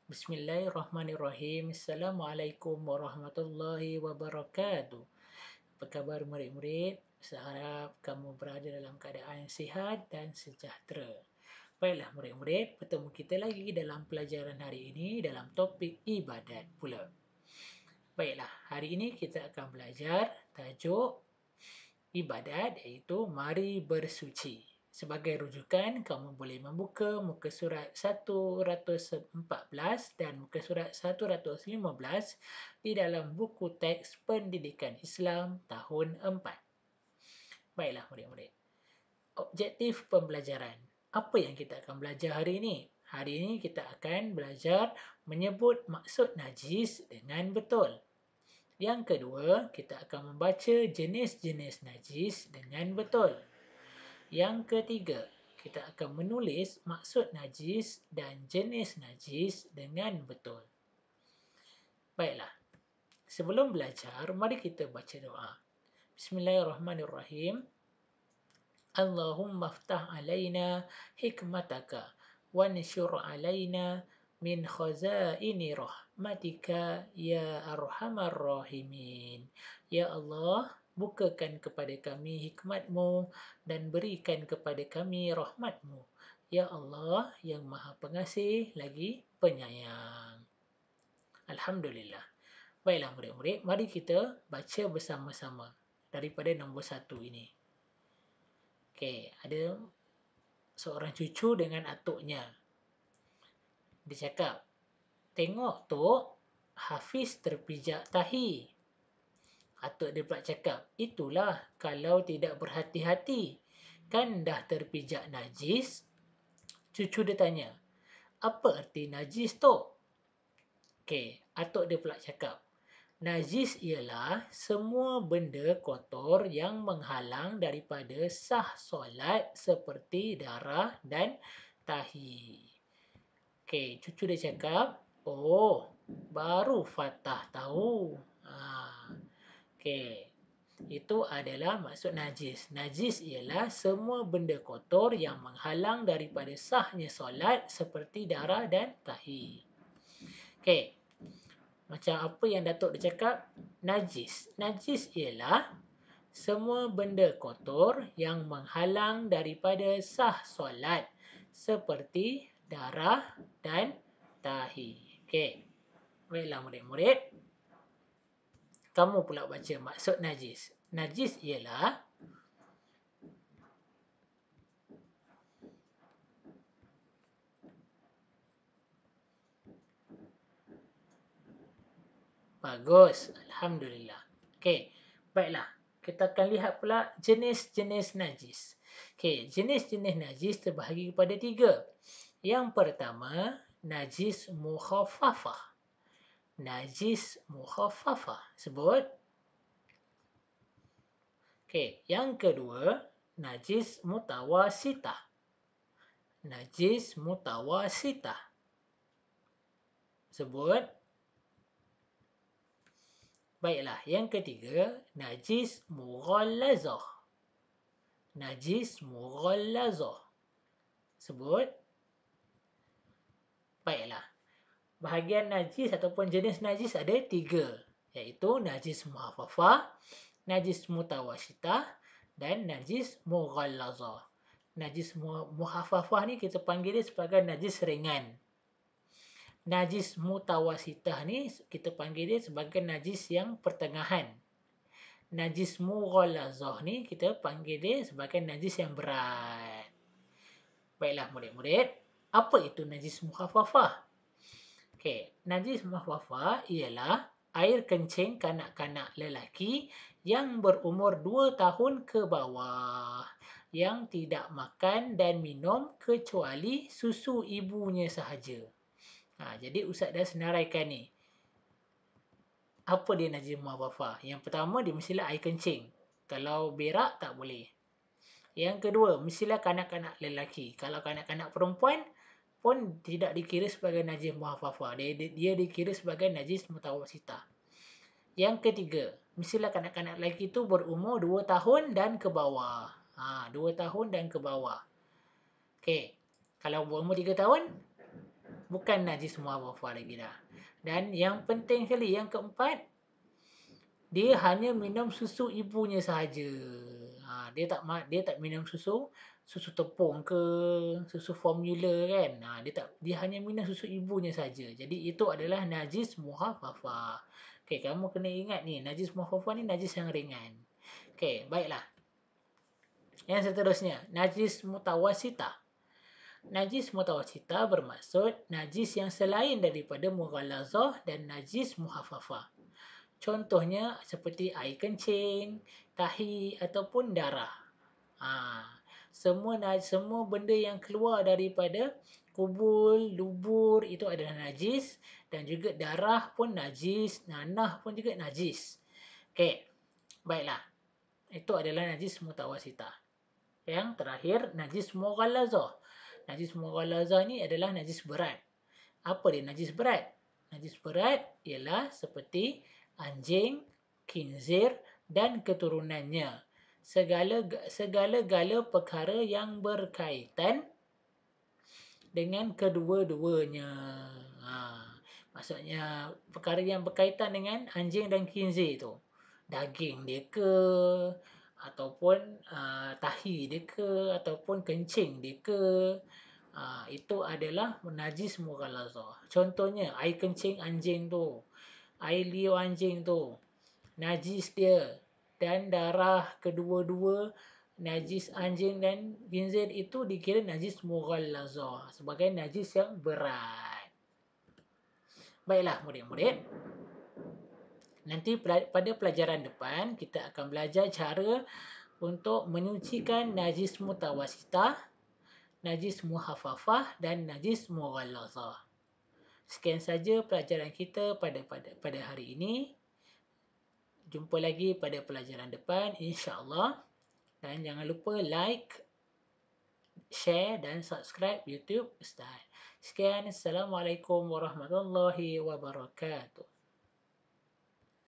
Bismillahirrahmanirrahim. Assalamualaikum warahmatullahi wabarakatuh. Apa khabar murid-murid? Saya harap kamu berada dalam keadaan sihat dan sejahtera. Baiklah murid-murid, bertemu kita lagi dalam pelajaran hari ini dalam topik ibadat pula. Baiklah, hari ini kita akan belajar tajuk ibadat iaitu mari bersuci. Sebagai rujukan, kamu boleh membuka muka surat 114 dan muka surat 115 di dalam buku teks Pendidikan Islam tahun 4. Baiklah murid-murid. Objektif pembelajaran. Apa yang kita akan belajar hari ini? Hari ini kita akan belajar menyebut maksud najis dengan betul. Yang kedua, kita akan membaca jenis-jenis najis dengan betul. Yang ketiga, kita akan menulis maksud najis dan jenis najis dengan betul. Baiklah, sebelum belajar, mari kita baca doa. Bismillahirrahmanirrahim. Allahumma ftah alaina hikmataka wa nsyur alaina min khazaini rahmatika ya arhamar rahimin. Ya Allah, bukakan kepada kami hikmat-Mu dan berikan kepada kami rahmat-Mu. Ya Allah yang Maha Pengasih lagi Penyayang. Alhamdulillah. Baiklah murid-murid, mari kita baca bersama-sama daripada nombor 1 ini. Okey, ada seorang cucu dengan atuknya. Dia cakap, "Tengok Tok, Hafiz terpijak tahi." Atuk dia pula cakap, "Itulah kalau tidak berhati-hati. Kan dah terpijak najis." Cucu dia tanya, "Apa erti najis Tok?" Okey, atuk dia pula cakap, "Najis ialah semua benda kotor yang menghalang daripada sah solat seperti darah dan tahi." Okey, cucu dia cakap, "Oh, baru Fatah tahu." Okey, itu adalah maksud najis. Najis ialah semua benda kotor yang menghalang daripada sahnya solat seperti darah dan tahi. Okey, macam apa yang Datuk dia cakap, najis. Najis ialah semua benda kotor yang menghalang daripada sah solat seperti darah dan tahi. Okey. Baiklah murid-murid. Kamu pula baca maksud najis. Najis ialah bagus. Alhamdulillah. Okey. Baiklah. Kita akan lihat pula jenis-jenis najis. Okey, jenis-jenis najis terbahagi kepada 3. Yang pertama, najis mukhaffafah. Najis mukhaffafah. Sebut. Okey, yang kedua, najis mutawasitah. Najis mutawasitah. Sebut. Baiklah, yang ketiga, najis mughallazah. Najis mughallazah. Sebut. Baiklah. Bahagian najis ataupun jenis najis ada 3, iaitu najis muhaffafah, najis mutawasitah dan najis mughallazah. Najis muhaffafah ni kita panggil dia sebagai najis ringan. Najis mutawasitah ni kita panggil dia sebagai najis yang pertengahan. Najis mughallazah ni kita panggil dia sebagai najis yang berat. Baiklah murid-murid, apa itu najis muhaffafah? Okey, najis muhaffafah ialah air kencing kanak-kanak lelaki yang berumur 2 tahun ke bawah yang tidak makan dan minum kecuali susu ibunya sahaja. Jadi Ustaz dah senaraikan ni. Apa dia najis muhaffafah? Yang pertama, dia mestilah air kencing. Kalau berak, tak boleh. Yang kedua, mestilah kanak-kanak lelaki. Kalau kanak-kanak perempuan pun tidak dikira sebagai najis muhaffafah. Dia dikira sebagai najis mutawasitah. Yang ketiga, mestilah kanak-kanak lelaki itu berumur 2 tahun dan ke bawah. 2 tahun dan ke bawah. Okey. Kalau berumur 3 tahun, bukan najis muhafafah lagi dah. Dan yang penting sekali, yang keempat, dia hanya minum susu ibunya sahaja. Dia tak minum susu tepung ke, susu formula kan. Dia hanya minum susu ibunya saja. Jadi itu adalah najis muhafafah. Okey, kamu kena ingat ni, najis muhafafah ni najis yang ringan. Okey, baiklah. Yang seterusnya, najis mutawasitah. Najis mutawasitah bermaksud najis yang selain daripada mughallazah dan najis muhafafah. Contohnya seperti air kencing, tahi ataupun darah. Semua benda yang keluar daripada kubul, lubur itu adalah najis, dan juga darah pun najis, nanah pun juga najis. Okey. Baiklah. Itu adalah najis mutawasitah. Yang terakhir, najis mughallazah. Najis mughallazah ni adalah najis berat. Apa dia najis berat? Najis berat ialah seperti anjing, khinzir dan keturunannya. Segala-gala perkara yang berkaitan dengan kedua-duanya. Maksudnya perkara yang berkaitan dengan anjing dan khinzir tu. Daging dia ke, ataupun tahi dia ke, ataupun kencing dia ke. Itu adalah najis mughallazah. Contohnya air kencing anjing tu, air liur anjing tu, najis dia, dan darah kedua-dua najis anjing dan khinzir itu dikira najis mughallazah sebagai najis yang berat. Baiklah murid-murid, nanti pada pelajaran depan kita akan belajar cara untuk menyucikan najis mutawasitah, najis muhafafah dan najis mughallazah. Sekian saja pelajaran kita pada hari ini. Jumpa lagi pada pelajaran depan insya-Allah. Dan jangan lupa like, share dan subscribe YouTube Ustaz. Sekian, Assalamualaikum warahmatullahi wabarakatuh.